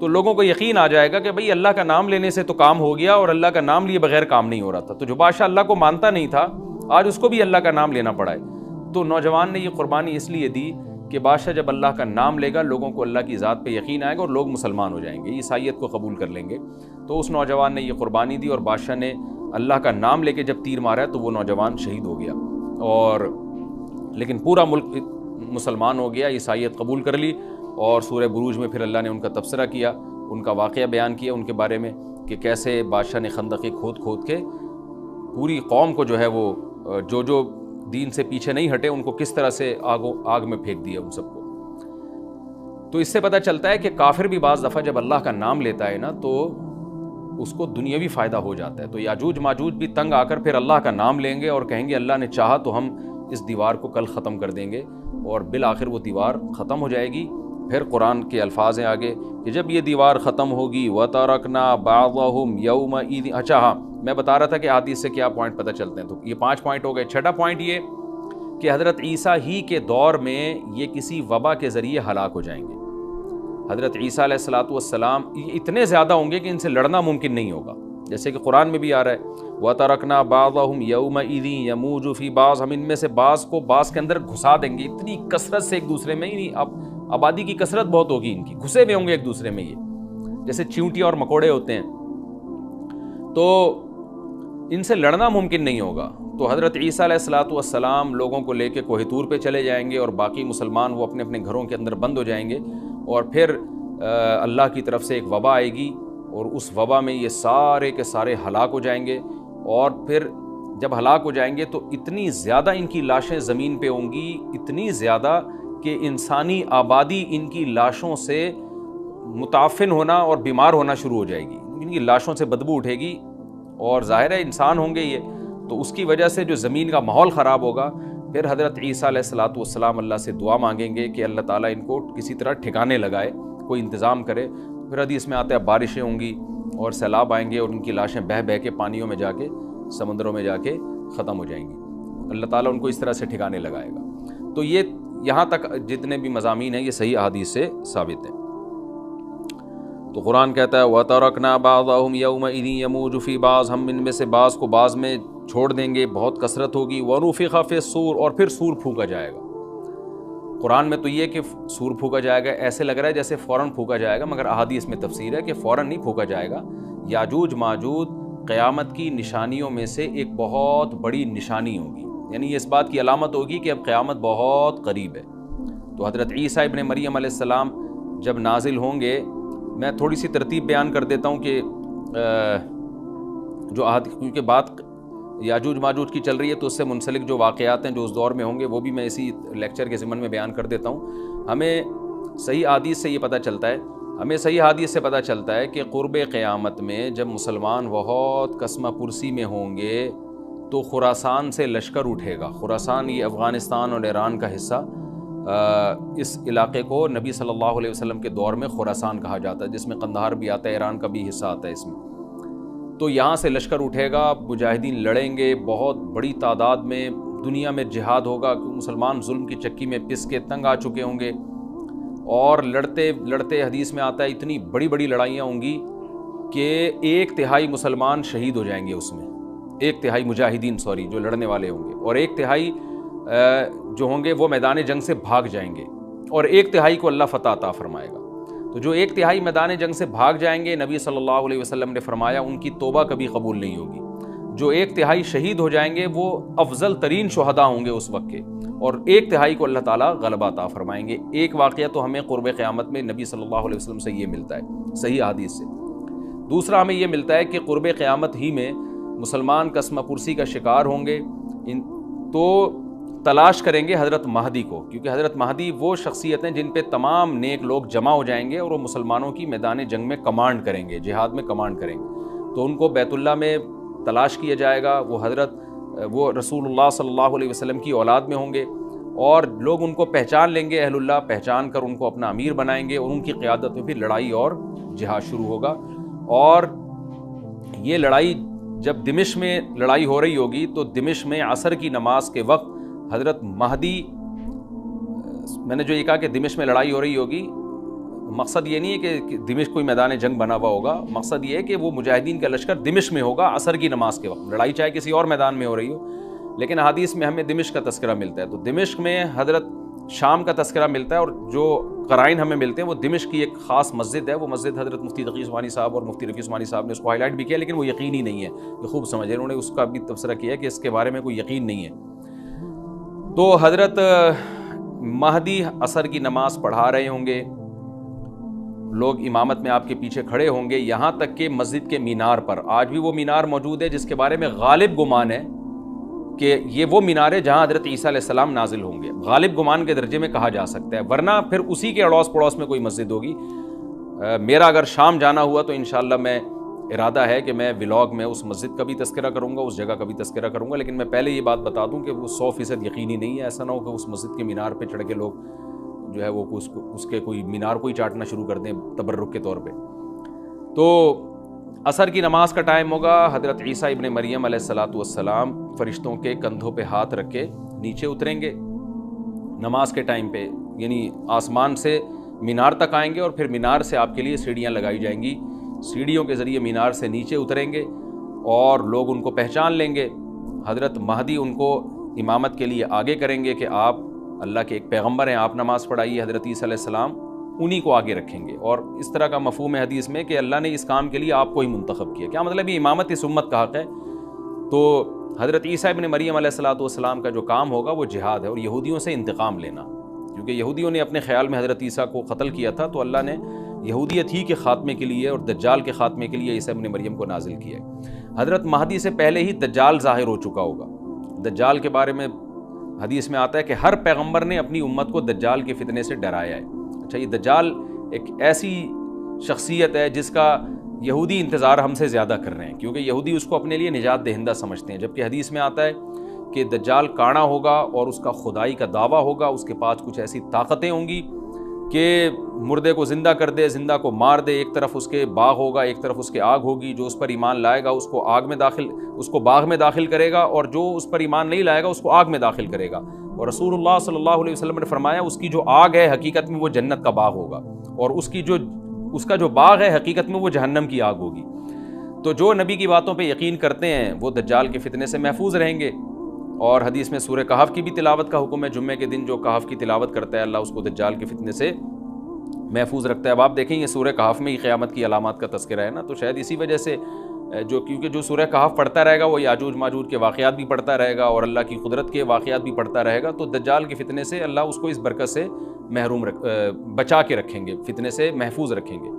تو لوگوں کو یقین آ جائے گا کہ بھئی اللہ کا نام لینے سے تو کام ہو گیا، اور اللہ کا نام لیے بغیر کام نہیں ہو رہا تھا۔ تو جو بادشاہ اللہ کو مانتا نہیں تھا، آج اس کو بھی اللہ کا نام لینا پڑا ہے۔ تو نوجوان نے یہ قربانی اس لیے دی کہ بادشاہ جب اللہ کا نام لے گا، لوگوں کو اللہ کی ذات پہ یقین آئے گا اور لوگ مسلمان ہو جائیں گے، عیسائیت کو قبول کر لیں گے۔ تو اس نوجوان نے یہ قربانی دی، اور بادشاہ نے اللہ کا نام لے کے جب تیر مارا تو وہ نوجوان شہید ہو گیا، اور لیکن پورا ملک مسلمان ہو گیا، عیسائیت قبول کر لی۔ اور سورہ بروج میں پھر اللہ نے ان کا تبصرہ کیا، ان کا واقعہ بیان کیا ان کے بارے میں کہ کیسے بادشاہ نے خندقیں کھود کھود کے پوری قوم کو جو ہے وہ جو دین سے پیچھے نہیں ہٹے ان کو کس طرح سے آگ میں پھینک دیا ان سب کو۔ تو اس سے پتہ چلتا ہے کہ کافر بھی بعض دفعہ جب اللہ کا نام لیتا ہے نا تو اس کو دنیاوی فائدہ ہو جاتا ہے۔ تو یاجوج ماجوج بھی تنگ آ کر پھر اللہ کا نام لیں گے اور کہیں گے اللہ نے چاہا تو ہم اس دیوار کو کل ختم کر دیں گے، اور بالآخر وہ دیوار ختم ہو جائے گی۔ پھر قرآن کے الفاظ ہیں آگے کہ جب یہ دیوار ختم ہوگی وَتَرَكْنَا بَعْضَهُمْ يَوْمَئِذٍ۔ اچھا ہاں، میں بتا رہا تھا کہ حدیث سے کیا پوائنٹ پتہ چلتے ہیں، تو یہ 5 پوائنٹ ہو گئے۔ چھٹا پوائنٹ یہ کہ حضرت عیسیٰ ہی کے دور میں یہ کسی وبا کے ذریعے ہلاک ہو جائیں گے۔ حضرت عیسیٰ علیہ السلام اتنے زیادہ ہوں گے کہ ان سے لڑنا ممکن نہیں ہوگا، جیسے کہ قرآن میں بھی آ رہا ہے وَتَرَكْنَا بَعْضَهُمْ يَوْمَئِذٍ يَمُوجُ فِي بَعْضٍ، ہم ان میں سے بعض کو بعض کے اندر گھسا دیں گے، اتنی کثرت سے ایک دوسرے میں، ہی اب آبادی کی کثرت بہت ہوگی ان کی، گھسے ہوئے ہوں گے ایک دوسرے میں، یہ جیسے چیونٹیاں اور مکوڑے ہوتے ہیں، تو ان سے لڑنا ممکن نہیں ہوگا۔ تو حضرت عیسیٰ علیہ السلام لوگوں کو لے کے کوہ طور پہ چلے جائیں گے، اور باقی مسلمان وہ اپنے اپنے گھروں کے اندر بند ہو جائیں گے، اور پھر اللہ کی طرف سے ایک وبا آئے گی، اور اس وبا میں یہ سارے کے سارے ہلاک ہو جائیں گے۔ اور پھر جب ہلاک ہو جائیں گے تو اتنی زیادہ ان کی لاشیں زمین پہ ہوں گی، اتنی زیادہ کہ انسانی آبادی ان کی لاشوں سے متعفن ہونا اور بیمار ہونا شروع ہو جائے گی، ان کی لاشوں سے بدبو اٹھے گی، اور ظاہر ہے انسان ہوں گے یہ، تو اس کی وجہ سے جو زمین کا ماحول خراب ہوگا۔ پھر حضرت عیسیٰ علیہ السلام اللہ سے دعا مانگیں گے کہ اللہ تعالیٰ ان کو کسی طرح ٹھکانے لگائے، کوئی انتظام کرے۔ پھر حدیث میں آتا ہے بارشیں ہوں گی اور سیلاب آئیں گے، اور ان کی لاشیں بہہ بہہ کے پانیوں میں جا کے، سمندروں میں جا کے ختم ہو جائیں گی، اللہ تعالیٰ ان کو اس طرح سے ٹھکانے لگائے گا۔ تو یہ یہاں تک جتنے بھی مضامین ہیں یہ صحیح احادیث سے ثابت ہیں۔ تو قرآن کہتا ہے وَتَرَكْنَا بَعْضَهُمْ يَوْمَئِذٍ يَمُوجُ فِي بَعْضٍ، ہم ان میں سے بعض کو بعض میں چھوڑ دیں گے، بہت کثرت ہوگی۔ وَنُفِخَ فِي الصُّورِ، اور پھر سور پھونکا جائے گا۔ قرآن میں تو یہ کہ سور پھونکا جائے گا، ایسے لگ رہا ہے جیسے فوراً پھونکا جائے گا، مگر احادیث میں تفسیر ہے کہ فوراً نہیں پھونکا جائے گا۔ یاجوج ماجوج قیامت کی نشانیوں میں سے ایک بہت بڑی نشانی ہوگی، یعنی یہ اس بات کی علامت ہوگی کہ اب قیامت بہت قریب ہے۔ تو حضرت عیسیٰ ابن مریم علیہ السلام جب نازل ہوں گے، میں تھوڑی سی ترتیب بیان کر دیتا ہوں کہ کیونکہ بات یاجوج ماجوج کی چل رہی ہے تو اس سے منسلک جو واقعات ہیں جو اس دور میں ہوں گے وہ بھی میں اسی لیکچر کے ضمن میں بیان کر دیتا ہوں۔ ہمیں صحیح حدیث سے یہ پتہ چلتا ہے کہ قرب قیامت میں جب مسلمان بہت قسمہ پرسی میں ہوں گے تو خراسان سے لشکر اٹھے گا۔ خراسان یہ افغانستان اور ایران کا حصہ، اس علاقے کو نبی صلی اللہ علیہ وسلم کے دور میں خراسان کہا جاتا ہے، جس میں قندھار بھی آتا ہے، ایران کا بھی حصہ آتا ہے اس میں۔ تو یہاں سے لشکر اٹھے گا، مجاہدین لڑیں گے بہت بڑی تعداد میں، دنیا میں جہاد ہوگا، مسلمان ظلم کی چکی میں پس کے تنگ آ چکے ہوں گے، اور لڑتے لڑتے حدیث میں آتا ہے اتنی بڑی بڑی لڑائیاں ہوں گی کہ 1/3 مسلمان شہید ہو جائیں گے اس میں، 1/3 مجاہدین جو لڑنے والے ہوں گے، اور 1/3 جو ہوں گے وہ میدان جنگ سے بھاگ جائیں گے، اور 1/3 کو اللہ فتح عطا فرمائے گا۔ تو جو 1/3 میدان جنگ سے بھاگ جائیں گے، نبی صلی اللہ علیہ وسلم نے فرمایا ان کی توبہ کبھی قبول نہیں ہوگی۔ جو 1/3 شہید ہو جائیں گے وہ افضل ترین شہداء ہوں گے اس وقت کے، اور 1/3 کو اللہ تعالیٰ غلبہ عطا فرمائیں گے۔ ایک واقعہ تو ہمیں قرب قیامت میں نبی صلی اللہ علیہ وسلم سے یہ ملتا ہے صحیح حدیث سے۔ دوسرا ہمیں یہ ملتا ہے کہ قرب قیامت ہی میں مسلمان قسمہ پرسی کا شکار ہوں گے، تو تلاش کریں گے حضرت مہدی کو، کیونکہ حضرت مہدی وہ شخصیت ہیں جن پہ تمام نیک لوگ جمع ہو جائیں گے، اور وہ مسلمانوں کی میدان جنگ میں کمانڈ کریں گے، جہاد میں کمانڈ کریں گے۔ تو ان کو بیت اللہ میں تلاش کیا جائے گا، وہ رسول اللہ صلی اللہ علیہ وسلم کی اولاد میں ہوں گے، اور لوگ ان کو پہچان لیں گے، اہل اللہ پہچان کر ان کو اپنا امیر بنائیں گے، اور ان کی قیادت میں بھی لڑائی اور جہاد شروع ہوگا۔ اور یہ لڑائی جب دمشق میں لڑائی ہو رہی ہوگی تو دمشق میں عصر کی نماز کے وقت حضرت مہدی، میں نے جو یہ کہا کہ دمشق میں لڑائی ہو رہی ہوگی، مقصد یہ نہیں ہے کہ دمشق کوئی میدان جنگ بنا ہوا ہوگا، مقصد یہ ہے کہ وہ مجاہدین کا لشکر دمشق میں ہوگا عصر کی نماز کے وقت، لڑائی چاہے کسی اور میدان میں ہو رہی ہو، لیکن احادیث میں ہمیں دمشق کا تذکرہ ملتا ہے، تو دمشق میں حضرت شام کا تذکرہ ملتا ہے، اور جو قرائن ہمیں ملتے ہیں وہ دمشق کی ایک خاص مسجد ہے، وہ مسجد حضرت مفتی تقی عثمانی صاحب اور مفتی رفیع عثمانی صاحب نے اس کو ہائی لائٹ بھی کیا، لیکن وہ یقینی نہیں ہے، یہ خوب سمجھے، انہوں نے اس کا بھی تبصرہ کیا کہ اس کے بارے میں کوئی یقین نہیں ہے۔ تو حضرت مہدی عصر کی نماز پڑھا رہے ہوں گے، لوگ امامت میں آپ کے پیچھے کھڑے ہوں گے، یہاں تک کہ مسجد کے مینار پر، آج بھی وہ مینار موجود ہے جس کے بارے میں غالب گمان ہے کہ یہ وہ مینار ہے جہاں حضرت عیسیٰ علیہ السلام نازل ہوں گے، غالب گمان کے درجے میں کہا جا سکتا ہے، ورنہ پھر اسی کے اڑوس پڑوس میں کوئی مسجد ہوگی۔ میرا اگر شام جانا ہوا تو انشاءاللہ میں ارادہ ہے کہ میں ولاگ میں اس مسجد کا بھی تذکرہ کروں گا، اس جگہ کا بھی تذکرہ کروں گا، لیکن میں پہلے یہ بات بتا دوں کہ وہ 100% یقینی نہیں ہے، ایسا نہ ہو کہ اس مسجد کے مینار پہ چڑھ کے لوگ جو ہے وہ اس کے کوئی مینار کو ہی چاٹنا شروع کر دیں تبرک کے طور پہ۔ تو عصر کی نماز کا ٹائم ہوگا، حضرت عیسیٰ ابن مریم علیہ الصلاۃ والسلام فرشتوں کے کندھوں پہ ہاتھ رکھ کے نیچے اتریں گے نماز کے ٹائم پہ، یعنی آسمان سے مینار تک آئیں گے، اور پھر مینار سے آپ کے لیے سیڑھیاں لگائی جائیں گی، سیڑھیوں کے ذریعے مینار سے نیچے اتریں گے اور لوگ ان کو پہچان لیں گے۔ حضرت مہدی ان کو امامت کے لیے آگے کریں گے کہ آپ اللہ کے ایک پیغمبر ہیں، آپ نماز پڑھائیے، حضرت عیسیٰ علیہ السلام انہی کو آگے رکھیں گے، اور اس طرح کا مفہوم ہے حدیث میں کہ اللہ نے اس کام کے لیے آپ کو ہی منتخب کیا۔ کیا مطلب یہ امامت اس امت کا حق ہے؟ تو حضرت عیسیٰ ابن مریم علیہ الصلاۃ والسلام کا جو کام ہوگا وہ جہاد ہے، اور یہودیوں سے انتقام لینا، کیونکہ یہودیوں نے اپنے خیال میں حضرت عیسیٰ کو قتل کیا تھا، تو اللہ نے یہودیت ہی کے خاتمے کے لیے اور دجال کے خاتمے کے لیے عیسیٰ ابن مریم کو نازل کیا ہے۔ حضرت مہدی سے پہلے ہی دجال ظاہر ہو چکا ہوگا۔ دجال کے بارے میں حدیث میں آتا ہے کہ ہر پیغمبر نے اپنی امت کو دجال کے فتنے سے ڈرایا ہے۔ اچھا، یہ دجال ایک ایسی شخصیت ہے جس کا یہودی انتظار ہم سے زیادہ کر رہے ہیں، کیونکہ یہودی اس کو اپنے لیے نجات دہندہ سمجھتے ہیں، جبکہ حدیث میں آتا ہے کہ دجال کانا ہوگا اور اس کا خدائی کا دعویٰ ہوگا، اس کے پاس کچھ ایسی طاقتیں ہوں گی کہ مردے کو زندہ کر دے، زندہ کو مار دے، ایک طرف اس کے باغ ہوگا، ایک طرف اس کے آگ ہوگی، جو اس پر ایمان لائے گا اس کو باغ میں داخل کرے گا، اور جو اس پر ایمان نہیں لائے گا اس کو آگ میں داخل کرے گا۔ اور رسول اللہ صلی اللہ علیہ وسلم نے فرمایا اس کی جو آگ ہے حقیقت میں وہ جنت کا باغ ہوگا، اور اس کا جو باغ ہے حقیقت میں وہ جہنم کی آگ ہوگی۔ تو جو نبی کی باتوں پہ یقین کرتے ہیں وہ دجال کے فتنے سے محفوظ رہیں گے، اور حدیث میں سورہ کہف کی بھی تلاوت کا حکم ہے، جمعے کے دن جو کہف کی تلاوت کرتا ہے اللہ اس کو دجال کے فتنے سے محفوظ رکھتا ہے۔ اب آپ دیکھیں یہ سورہ کہف میں ہی قیامت کی علامات کا تذکرہ ہے نا، تو شاید اسی وجہ سے کیونکہ جو سورہ کہف پڑھتا رہے گا وہ یاجوج ماجوج کے واقعات بھی پڑھتا رہے گا اور اللہ کی قدرت کے واقعات بھی پڑھتا رہے گا، تو دجال کے فتنے سے اللہ اس کو اس برکت سے بچا کے رکھیں گے، فتنے سے محفوظ رکھیں گے۔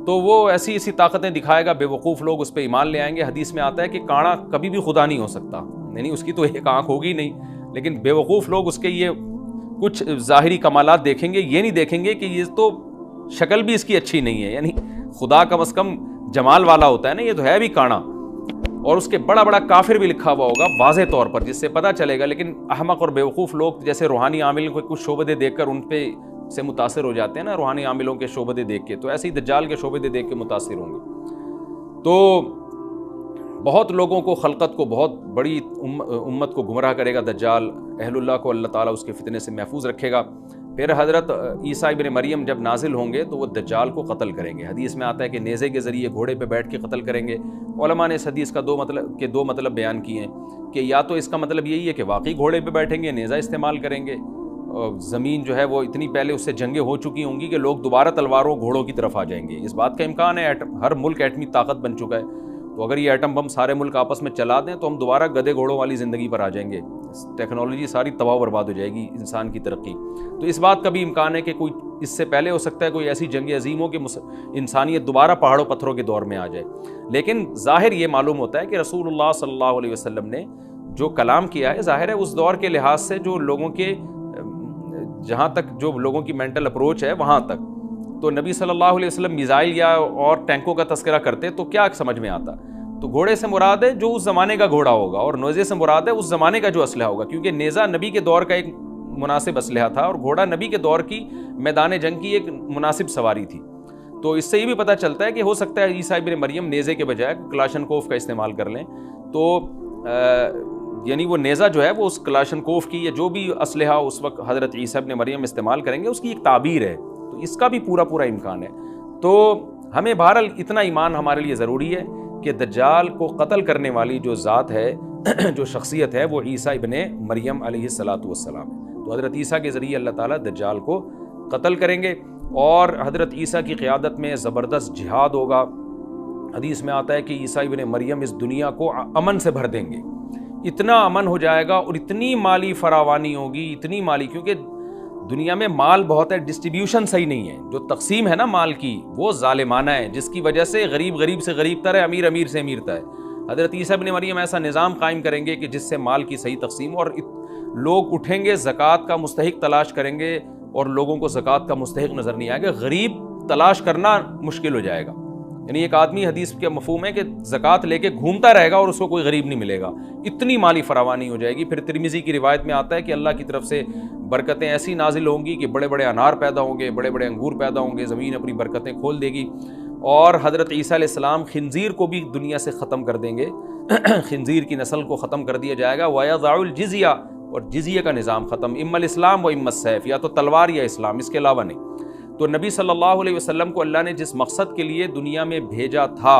تو وہ ایسی طاقتیں دکھائے گا، بے وقوف لوگ اس پہ ایمان لے آئیں گے۔ حدیث میں آتا ہے کہ کانا کبھی بھی خدا نہیں ہو سکتا، یعنی اس کی تو ایک آنکھ ہوگی نہیں، لیکن بے وقوف لوگ اس کے یہ کچھ ظاہری کمالات دیکھیں گے، یہ نہیں دیکھیں گے کہ یہ تو شکل بھی اس کی اچھی نہیں ہے، یعنی خدا کم از کم جمال والا ہوتا ہے نا، یہ تو ہے بھی کانا، اور اس کے بڑا بڑا کافر بھی لکھا ہوا ہوگا واضح طور پر، جس سے پتہ چلے گا۔ لیکن احمق اور بیوقوف لوگ جیسے روحانی عاملوں کو کچھ شعبدے دیکھ کر ان پہ سے متاثر ہو جاتے ہیں نا، روحانی عاملوں کے شعبدے دیکھ کے، تو ایسے ہی دجال کے شعبدے دیکھ کے متاثر ہوں گے۔ تو بہت لوگوں کو، خلقت کو، بہت بڑی امت کو گمراہ کرے گا دجال، اہل اللہ کو اللہ تعالیٰ اس کے فتنے سے محفوظ رکھے گا۔ پھر حضرت عیسیٰ ابن مریم جب نازل ہوں گے تو وہ دجال کو قتل کریں گے۔ حدیث میں آتا ہے کہ نیزے کے ذریعے گھوڑے پہ بیٹھ کے قتل کریں گے۔ علماء نے اس حدیث کا دو مطلب بیان کیے ہیں کہ یا تو اس کا مطلب یہی ہے کہ واقعی گھوڑے پہ بیٹھیں گے، نیزہ استعمال کریں گے، زمین جو ہے وہ اتنی پہلے اس سے جنگیں ہو چکی ہوں گی کہ لوگ دوبارہ تلواروں گھوڑوں کی طرف آ جائیں گے۔ اس بات کا امکان ہے، ہر ملک ایٹمی طاقت بن چکا ہے، تو اگر یہ ایٹم بم سارے ملک آپس میں چلا دیں تو ہم دوبارہ گدھے گھوڑوں والی زندگی پر آ جائیں گے، ٹیکنالوجی ساری تباہ و برباد ہو جائے گی، انسان کی ترقی۔ تو اس بات کا بھی امکان ہے کہ کوئی اس سے پہلے ہو سکتا ہے کوئی ایسی جنگ عظیم ہو کہ انسانیت دوبارہ پہاڑوں پتھروں کے دور میں آ جائے۔ لیکن ظاہر یہ معلوم ہوتا ہے کہ رسول اللہ صلی اللہ علیہ وسلم نے جو کلام کیا ہے، ظاہر ہے اس دور کے لحاظ سے جو لوگوں کے جہاں تک جو لوگوں کی مینٹل اپروچ ہے وہاں تک، تو نبی صلی اللہ علیہ وسلم میزائل یا اور ٹینکوں کا تذکرہ کرتے تو کیا سمجھ میں آتا؟ تو گھوڑے سے مراد ہے جو اس زمانے کا گھوڑا ہوگا، اور نیزے سے مراد ہے اس زمانے کا جو اسلحہ ہوگا، کیونکہ نیزہ نبی کے دور کا ایک مناسب اسلحہ تھا اور گھوڑا نبی کے دور کی میدان جنگ کی ایک مناسب سواری تھی۔ تو اس سے یہ بھی پتہ چلتا ہے کہ ہو سکتا ہے عیسیٰ ابن مریم نیزے کے بجائے کلاشنکوف کا استعمال کر لیں، تو یعنی وہ نیزہ جو ہے وہ اس کلاشنکوف کی یا جو بھی اسلحہ اس وقت حضرت عیسیٰ ابن مریم استعمال کریں گے اس کی ایک تعبیر ہے، تو اس کا بھی پورا پورا امکان ہے. تو ہمیں بہرحال اتنا ایمان ہمارے لیے ضروری ہے کہ دجال کو قتل کرنے والی جو ذات ہے جو شخصیت ہے وہ عیسیٰ ابن مریم علیہ الصلاۃ والسلام ہے. تو حضرت عیسیٰ کے ذریعے اللہ تعالیٰ دجال کو قتل کریں گے اور حضرت عیسیٰ کی قیادت میں زبردست جہاد ہوگا. حدیث میں آتا ہے کہ عیسیٰ ابن مریم اس دنیا کو امن سے بھر دیں گے. اتنا امن ہو جائے گا اور اتنی مالی فراوانی ہوگی, اتنی مالی, کیونکہ دنیا میں مال بہت ہے, ڈسٹریبیوشن صحیح نہیں ہے, جو تقسیم ہے نا مال کی وہ ظالمانہ ہے, جس کی وجہ سے غریب غریب سے غریب تر ہے, امیر امیر سے امیر تر ہے. حضرت عیسیٰ ابن مریم ایسا نظام قائم کریں گے کہ جس سے مال کی صحیح تقسیم, اور لوگ اٹھیں گے زکوٰۃ کا مستحق تلاش کریں گے اور لوگوں کو زکوٰۃ کا مستحق نظر نہیں آئے گا, غریب تلاش کرنا مشکل ہو جائے گا. یعنی ایک آدمی, حدیث کا مفہوم ہے کہ زکوٰۃ لے کے گھومتا رہے گا اور اس کو کوئی غریب نہیں ملے گا, اتنی مالی فراوانی ہو جائے گی. پھر ترمذی کی روایت میں آتا ہے کہ اللہ کی طرف سے برکتیں ایسی نازل ہوں گی کہ بڑے بڑے انار پیدا ہوں گے, بڑے بڑے انگور پیدا ہوں گے, زمین اپنی برکتیں کھول دے گی. اور حضرت عیسیٰ علیہ السلام خنزیر کو بھی دنیا سے ختم کر دیں گے, خنزیر کی نسل کو ختم کر دیا جائے گا. وَيَضَعُ الْجِزْيَةَ, اور جزیہ کا نظام ختم, اما الاسلام و اما السیف, یا تو تلوار یا اسلام, اس کے علاوہ نہیں. تو نبی صلی اللہ علیہ وسلم کو اللہ نے جس مقصد کے لیے دنیا میں بھیجا تھا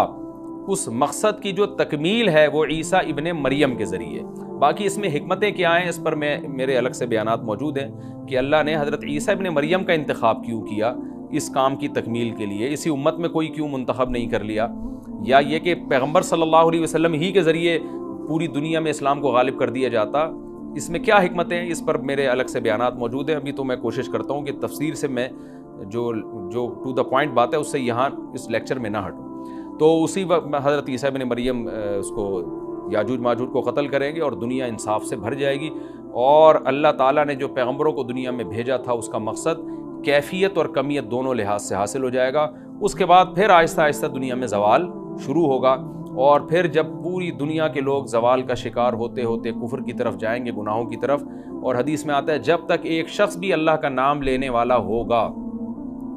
اس مقصد کی جو تکمیل ہے وہ عیسیٰ ابن مریم کے ذریعے. باقی اس میں حکمتیں کیا ہیں اس پر میرے الگ سے بیانات موجود ہیں کہ اللہ نے حضرت عیسیٰ ابن مریم کا انتخاب کیوں کیا اس کام کی تکمیل کے لیے, اسی امت میں کوئی کیوں منتخب نہیں کر لیا, یا یہ کہ پیغمبر صلی اللہ علیہ وسلم ہی کے ذریعے پوری دنیا میں اسلام کو غالب کر دیا جاتا, اس میں کیا حکمتیں ہیں اس پر میرے الگ سے بیانات موجود ہیں. ابھی تو میں کوشش کرتا ہوں کہ تفسیر سے میں جو ٹو دا پوائنٹ بات ہے اس سے یہاں اس لیکچر میں نہ ہٹوں. تو اسی وقت حضرت عیسیٰ ابن مریم اس کو یاجوج ماجوج کو قتل کریں گے اور دنیا انصاف سے بھر جائے گی. اور اللہ تعالیٰ نے جو پیغمبروں کو دنیا میں بھیجا تھا اس کا مقصد کیفیت اور کمیت دونوں لحاظ سے حاصل ہو جائے گا. اس کے بعد پھر آہستہ آہستہ دنیا میں زوال شروع ہوگا, اور پھر جب پوری دنیا کے لوگ زوال کا شکار ہوتے ہوتے کفر کی طرف جائیں گے, گناہوں کی طرف. اور حدیث میں آتا ہے جب تک ایک شخص بھی اللہ کا نام لینے والا ہوگا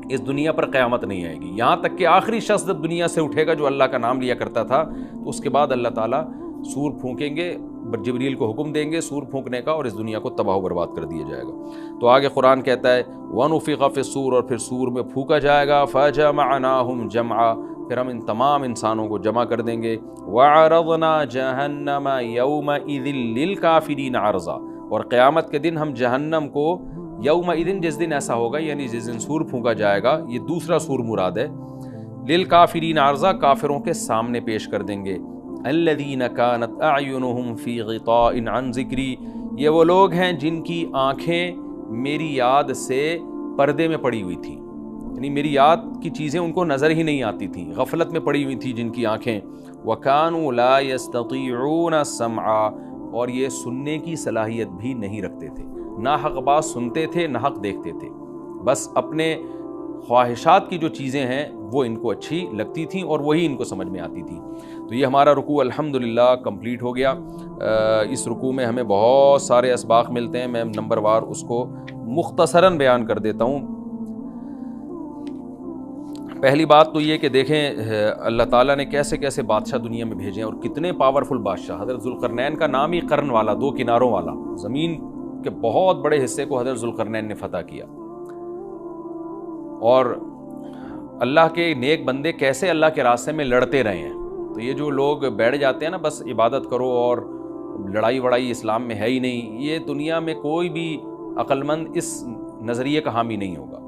اس دنیا پر قیامت نہیں آئے گی, یہاں تک کہ آخری شخص جب دنیا سے اٹھے گا جو اللہ کا نام لیا کرتا تھا, تو اس کے بعد اللہ تعالیٰ سور پھونکیں گے, جبریل کو حکم دیں گے سور پھونکنے کا, اور اس دنیا کو تباہ و برباد کر دیا جائے گا. تو آگے قرآن کہتا ہے وَنُفِخَ فِي الصُّورِ, اور پھر سور میں پھونکا جائے گا, فَجَمَعْنَاهُمْ جَمْعًا, پھر ہم ان تمام انسانوں کو جمع کر دیں گے. وَعَرَضْنَا جَهَنَّمَ يَوْمَئِذٍ لِّلْكَافِرِينَ عَرْضًا, اور قیامت کے دن ہم جہنم کو یومئذ, جس دن ایسا ہوگا یعنی جس دن سور پھونکا جائے گا, یہ دوسرا سور مراد ہے, للکافرین عرضا, کافروں کے سامنے پیش کر دیں گے. الذین کانت اعینہم فی غطاء عن ذکری, یہ وہ لوگ ہیں جن کی آنکھیں میری یاد سے پردے میں پڑی ہوئی تھیں, یعنی میری یاد کی چیزیں ان کو نظر ہی نہیں آتی تھیں, غفلت میں پڑی ہوئی تھی جن کی آنکھیں. وکانوا لا یستطیعون السمع, اور یہ سننے کی صلاحیت بھی نہیں رکھتے تھے, نہ حق بات سنتے تھے نہ حق دیکھتے تھے, بس اپنے خواہشات کی جو چیزیں ہیں وہ ان کو اچھی لگتی تھیں اور وہی ان کو سمجھ میں آتی تھیں. تو یہ ہمارا رکوع الحمدللہ کمپلیٹ ہو گیا. اس رکوع میں ہمیں بہت سارے اسباق ملتے ہیں, میں نمبر وار اس کو مختصراً بیان کر دیتا ہوں. پہلی بات تو یہ کہ دیکھیں اللہ تعالیٰ نے کیسے کیسے بادشاہ دنیا میں بھیجے ہیں اور کتنے پاورفل بادشاہ. حضرت ذوالقرنین کا نام ہی قرن والا, دو کناروں والا, زمین کے بہت بڑے حصے کو حضرت ذوالقرنین نے فتح کیا. اور اللہ کے نیک بندے کیسے اللہ کے راستے میں لڑتے رہے ہیں. تو یہ جو لوگ بیٹھ جاتے ہیں نا بس عبادت کرو اور لڑائی وڑائی اسلام میں ہے ہی نہیں, یہ دنیا میں کوئی بھی عقل مند اس نظریے کا حامی نہیں ہوگا.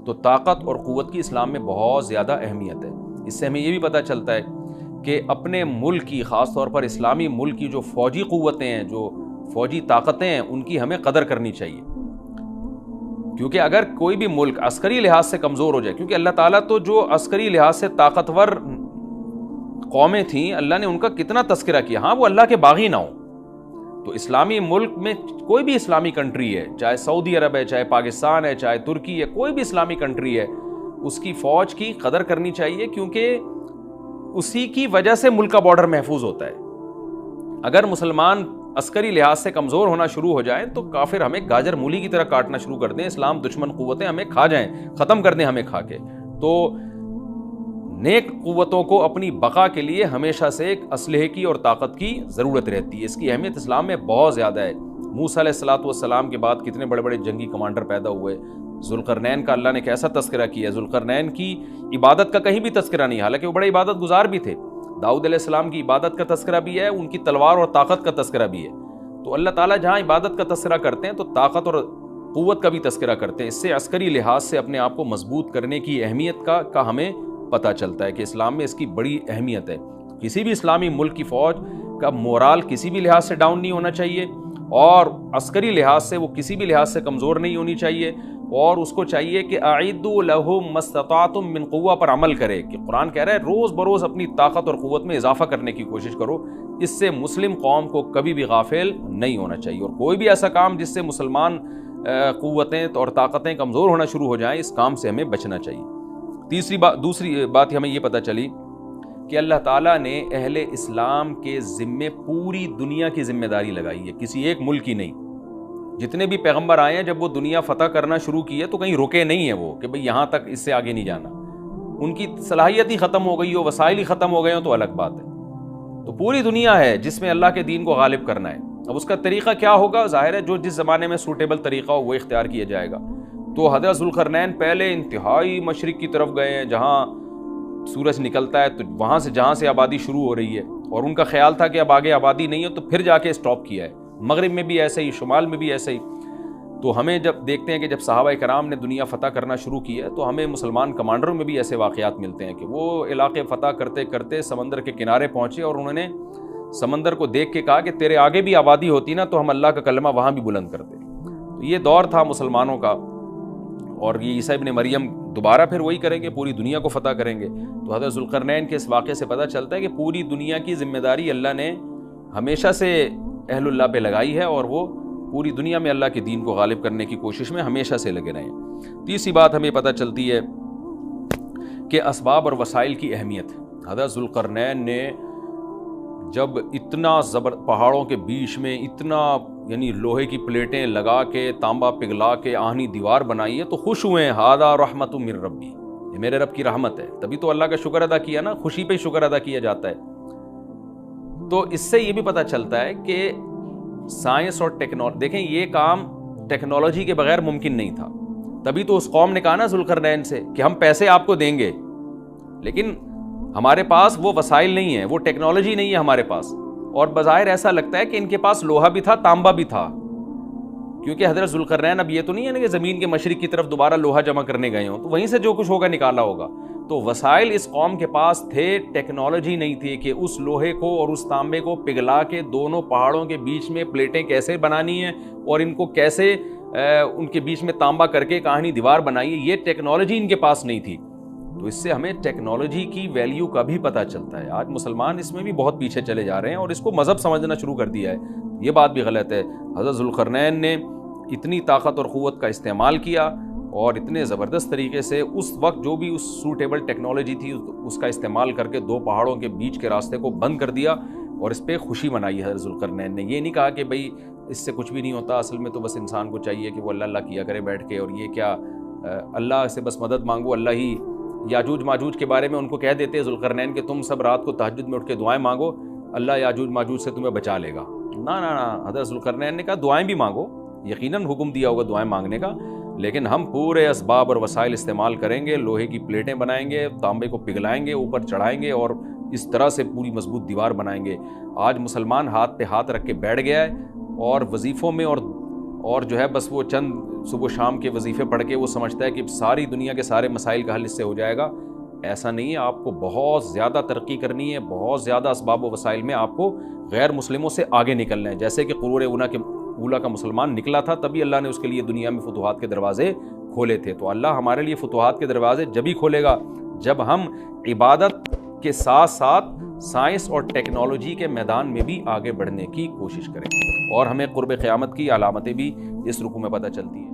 تو طاقت اور قوت کی اسلام میں بہت زیادہ اہمیت ہے. اس سے ہمیں یہ بھی پتہ چلتا ہے کہ اپنے ملک کی, خاص طور پر اسلامی ملک کی جو فوجی قوتیں ہیں, جو فوجی طاقتیں ہیں, ان کی ہمیں قدر کرنی چاہیے. کیونکہ اگر کوئی بھی ملک عسکری لحاظ سے کمزور ہو جائے, کیونکہ اللہ تعالیٰ تو جو عسکری لحاظ سے طاقتور قومیں تھیں اللہ نے ان کا کتنا تذکرہ کیا, ہاں وہ اللہ کے باغی نہ ہوں. تو اسلامی ملک میں کوئی بھی اسلامی کنٹری ہے, چاہے سعودی عرب ہے, چاہے پاکستان ہے, چاہے ترکی ہے, کوئی بھی اسلامی کنٹری ہے, اس کی فوج کی قدر کرنی چاہیے, کیونکہ اسی کی وجہ سے ملک کا بارڈر محفوظ ہوتا ہے. اگر مسلمان عسکری لحاظ سے کمزور ہونا شروع ہو جائیں تو کافر ہمیں گاجر مولی کی طرح کاٹنا شروع کر دیں, اسلام دشمن قوتیں ہمیں کھا جائیں, ختم کر دیں ہمیں کھا کے. تو نیک قوتوں کو اپنی بقا کے لیے ہمیشہ سے ایک اسلحے کی اور طاقت کی ضرورت رہتی ہے. اس کی اہمیت اسلام میں بہت زیادہ ہے. موسیٰ علیہ الصلوۃ والسلام کے بعد کتنے بڑے بڑے جنگی کمانڈر پیدا ہوئے, ذوالقرنین کا اللہ نے کیسا تذکرہ کیا ہے. ذوالقرنین کی عبادت کا کہیں بھی تذکرہ نہیں، حالانکہ وہ بڑے عبادت گزار بھی تھے. داؤد علیہ السلام کی عبادت کا تذکرہ بھی ہے، ان کی تلوار اور طاقت کا تذکرہ بھی ہے. تو اللہ تعالیٰ جہاں عبادت کا تذکرہ کرتے ہیں تو طاقت اور قوت کا بھی تذکرہ کرتے ہیں. اس سے عسکری لحاظ سے اپنے آپ کو مضبوط کرنے کی اہمیت کا ہمیں پتہ چلتا ہے کہ اسلام میں اس کی بڑی اہمیت ہے. کسی بھی اسلامی ملک کی فوج کا مورال کسی بھی لحاظ سے ڈاؤن نہیں ہونا چاہیے، اور عسکری لحاظ سے وہ کسی بھی لحاظ سے کمزور نہیں ہونی چاہیے، اور اس کو چاہیے کہ اعدوا لهم ما استطعتم من قوہ پر عمل کرے. کہ قرآن کہہ رہا ہے روز بروز اپنی طاقت اور قوت میں اضافہ کرنے کی کوشش کرو. اس سے مسلم قوم کو کبھی بھی غافل نہیں ہونا چاہیے، اور کوئی بھی ایسا کام جس سے مسلمان قوتیں اور طاقتیں کمزور ہونا شروع ہو جائیں، اس کام سے ہمیں بچنا چاہیے. دوسری بات ہمیں یہ پتہ چلی کہ اللہ تعالیٰ نے اہل اسلام کے ذمے پوری دنیا کی ذمہ داری لگائی ہے، کسی ایک ملک کی نہیں. جتنے بھی پیغمبر آئے ہیں جب وہ دنیا فتح کرنا شروع کی ہے تو کہیں رکے نہیں ہیں وہ کہ بھئی یہاں تک، اس سے آگے نہیں جانا. ان کی صلاحیت ہی ختم ہو گئی ہو، وسائل ہی ختم ہو گئے ہوں تو الگ بات ہے. تو پوری دنیا ہے جس میں اللہ کے دین کو غالب کرنا ہے. اب اس کا طریقہ کیا ہوگا؟ ظاہر ہے جو جس زمانے میں سوٹیبل طریقہ ہو وہ اختیار کیا جائے گا. تو حضرت ذوالقرنین پہلے انتہائی مشرق کی طرف گئے ہیں جہاں سورج نکلتا ہے، تو وہاں سے جہاں سے آبادی شروع ہو رہی ہے، اور ان کا خیال تھا کہ اب آگے آبادی نہیں ہے تو پھر جا کے سٹاپ کیا ہے. مغرب میں بھی ایسے ہی، شمال میں بھی ایسے ہی. تو ہمیں جب دیکھتے ہیں کہ جب صحابہ کرام نے دنیا فتح کرنا شروع کی ہے تو ہمیں مسلمان کمانڈروں میں بھی ایسے واقعات ملتے ہیں کہ وہ علاقے فتح کرتے کرتے سمندر کے کنارے پہنچے اور انہوں نے سمندر کو دیکھ کے کہا کہ تیرے آگے بھی آبادی ہوتی نا تو ہم اللہ کا کلمہ وہاں بھی بلند کرتے. تو یہ دور تھا مسلمانوں کا، اور یہ عیسیٰ ابن مریم دوبارہ پھر وہی کریں گے، پوری دنیا کو فتح کریں گے. تو حضرت ذوالقرنین کے اس واقعے سے پتہ چلتا ہے کہ پوری دنیا کی ذمہ داری اللہ نے ہمیشہ سے اہل اللہ پہ لگائی ہے، اور وہ پوری دنیا میں اللہ کے دین کو غالب کرنے کی کوشش میں ہمیشہ سے لگے رہے ہیں. تیسری بات ہمیں پتہ چلتی ہے کہ اسباب اور وسائل کی اہمیت. حضرت ذوالقرنین نے جب اتنا پہاڑوں کے بیچ میں اتنا یعنی لوہے کی پلیٹیں لگا کے تانبا پگھلا کے آہنی دیوار بنائی ہے تو خوش ہوئے ہیں. ھذا رحمت من ربی، یہ میرے رب کی رحمت ہے. تبھی تو اللہ کا شکر ادا کیا نا، خوشی پہ شکر ادا کیا جاتا ہے. تو اس سے یہ بھی پتہ چلتا ہے کہ سائنس اور ٹیکنالوجی، دیکھیں یہ کام ٹیکنالوجی کے بغیر ممکن نہیں تھا. تبھی تو اس قوم نے کہا نا ذوالقرنین سے کہ ہم پیسے آپ کو دیں گے، لیکن ہمارے پاس وہ وسائل نہیں ہیں، وہ ٹیکنالوجی نہیں ہے ہمارے پاس. اور بظاہر ایسا لگتا ہے کہ ان کے پاس لوہا بھی تھا، تانبا بھی تھا، کیونکہ حضرت ذوالقرنین اب یہ تو نہیں ہے نا کہ زمین کے مشرق کی طرف دوبارہ لوہا جمع کرنے گئے ہوں، تو وہیں سے جو کچھ ہوگا نکالا ہوگا. تو وسائل اس قوم کے پاس تھے، ٹیکنالوجی نہیں تھی کہ اس لوہے کو اور اس تانبے کو پگھلا کے دونوں پہاڑوں کے بیچ میں پلیٹیں کیسے بنانی ہیں اور ان کو کیسے ان کے بیچ میں تانبا کر کے کہانی دیوار بنائی ہے. یہ ٹیکنالوجی ان کے پاس نہیں تھی. تو اس سے ہمیں ٹیکنالوجی کی ویلیو کا بھی پتہ چلتا ہے. آج مسلمان اس میں بھی بہت پیچھے چلے جا رہے ہیں اور اس کو مذہب سمجھنا شروع کر دیا ہے. یہ بات بھی غلط ہے. حضرت ذوالقرنین نے اتنی طاقت اور قوت کا استعمال کیا اور اتنے زبردست طریقے سے اس وقت جو بھی اس سوٹیبل ٹیکنالوجی تھی اس کا استعمال کر کے دو پہاڑوں کے بیچ کے راستے کو بند کر دیا اور اس پہ خوشی منائی حضرت ذوالقرنین نے. یہ نہیں کہا کہ بھئی اس سے کچھ بھی نہیں ہوتا، اصل میں تو بس انسان کو چاہیے کہ وہ اللہ اللہ کیا کرے بیٹھ کے، اور یہ کیا اللہ سے بس مدد مانگو، اللہ ہی. یاجوج ماجوج کے بارے میں ان کو کہہ دیتے ذوالقرنین کہ تم سب رات کو تہجد میں اٹھ کے دعائیں مانگو، اللہ یاجوج ماجوج سے تمہیں بچا لے گا. نہ حضرت ذوالقرنین نے کہا دعائیں بھی مانگو، یقیناً حکم دیا ہوگا دعائیں مانگنے کا، لیکن ہم پورے اسباب اور وسائل استعمال کریں گے، لوہے کی پلیٹیں بنائیں گے، تانبے کو پگھلائیں گے، اوپر چڑھائیں گے اور اس طرح سے پوری مضبوط دیوار بنائیں گے. آج مسلمان ہاتھ پہ ہاتھ رکھ کے بیٹھ گیا ہے اور وظیفوں میں اور جو ہے بس وہ چند صبح شام کے وظیفے پڑھ کے وہ سمجھتا ہے کہ ساری دنیا کے سارے مسائل کا حل اس سے ہو جائے گا. ایسا نہیں ہے. آپ کو بہت زیادہ ترقی کرنی ہے، بہت زیادہ اسباب و وسائل میں آپ کو غیر مسلموں سے آگے نکلنا ہے. جیسے کہ قرون اولیٰ کا مسلمان نکلا تھا، تبھی اللہ نے اس کے لیے دنیا میں فتوحات کے دروازے کھولے تھے. تو اللہ ہمارے لیے فتوحات کے دروازے جبھی کھولے گا جب ہم عبادت کے ساتھ ساتھ سائنس اور ٹیکنالوجی کے میدان میں بھی آگے بڑھنے کی کوشش کریں. اور ہمیں قرب قیامت کی علامتیں بھی اس رکوع میں پتہ چلتی ہیں.